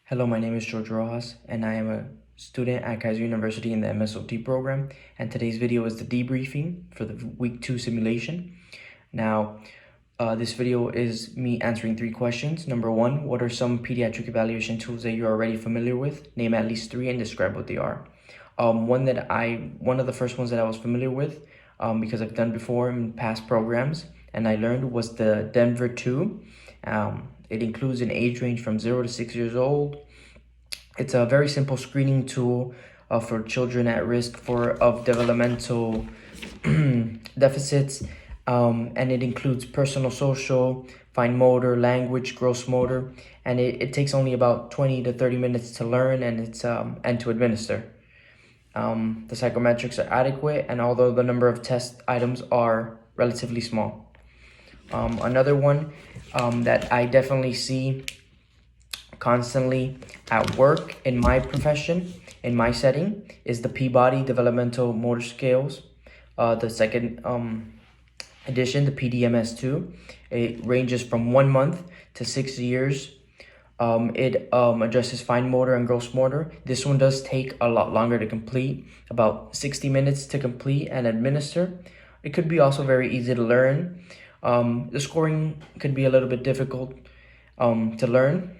Hello, my name is George Rojas, and I am a student at Kaiser University in the MSOT program. And today's video is the debriefing for the week 2 simulation. Now, this video is me answering 3 questions. Number 1, what are some pediatric evaluation tools that you're already familiar with? Name at least 3 and describe what they are. One of the first ones that I was familiar with, because I've done before in past programs, and I learned was the Denver 2. It includes an age range from 0 to 6 years old. It's a very simple screening tool for children at risk of developmental deficits, and it includes personal, social, fine motor, language, gross motor, and it takes only about 20 to 30 minutes to learn, and it's and to administer. The psychometrics are adequate, and although the number of test items are relatively small. Another one that I definitely see constantly at work in my profession, in my setting, is the Peabody Developmental Motor Scales. The second edition, the PDMS2. It ranges from 1 month to 6 years. It addresses fine motor and gross motor. This one does take a lot longer to complete, about 60 minutes to complete and administer. It could be also very easy to learn. The scoring could be a little bit difficult to learn.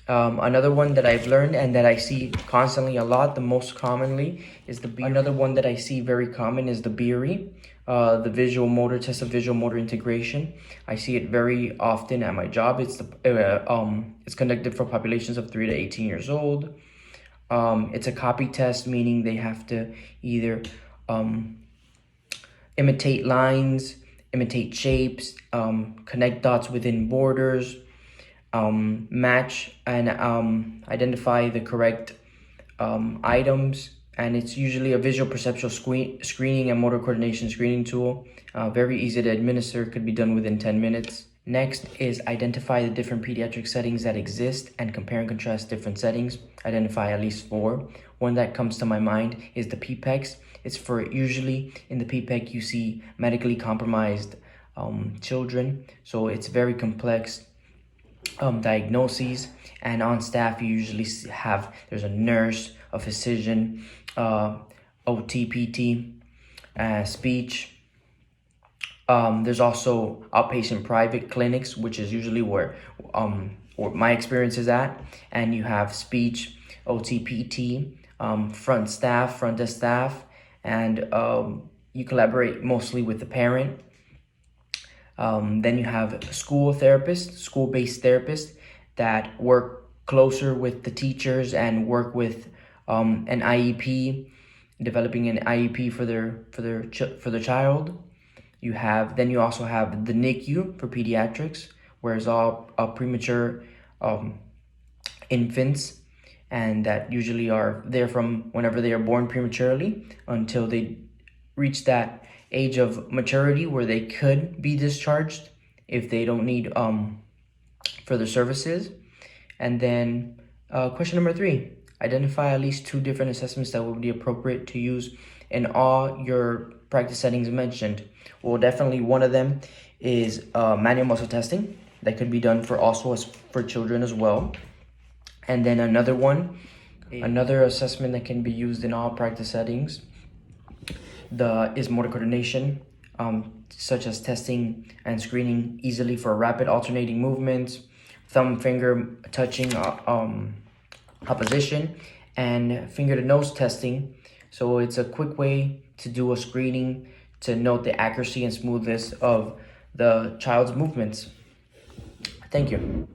Another one that I've learned and that I see constantly a lot, the most commonly, is the BERI. Another one that I see very common is the BERI, the visual motor test of visual motor integration. I see it very often at my job. It's conducted for populations of 3 to 18 years old. It's a copy test, meaning they have to either imitate lines, imitate shapes, connect dots within borders, match and identify the correct items, and it's usually a visual perceptual screening and motor coordination screening tool. Very easy to administer, could be done within 10 minutes. Next is identify the different pediatric settings that exist and compare and contrast different settings. Identify at least 4. One that comes to my mind is the PPECs. It's for usually in the PPEC you see medically compromised children, so it's very complex diagnoses, and on staff you usually there's a nurse, a physician, OT, PT, speech. There's also outpatient private clinics, which is usually where my experience is at, and you have speech, OT, PT, front desk staff, and you collaborate mostly with the parent. Then you have school-based therapists that work closer with the teachers and work with an IEP, developing an IEP for the child. Then you also have the NICU for pediatrics, whereas all premature infants, and that usually are there from whenever they are born prematurely until they reach that age of maturity where they could be discharged if they don't need further services. And then question number 3, identify at least 2 different assessments that would be appropriate to use in all your practice settings mentioned. Well, definitely one of them is manual muscle testing that could be done for children as well. And then another assessment that can be used in all practice settings is motor coordination, such as testing and screening easily for rapid alternating movements, thumb finger touching opposition, and finger to nose testing. So it's a quick way to do a screening to note the accuracy and smoothness of the child's movements. Thank you.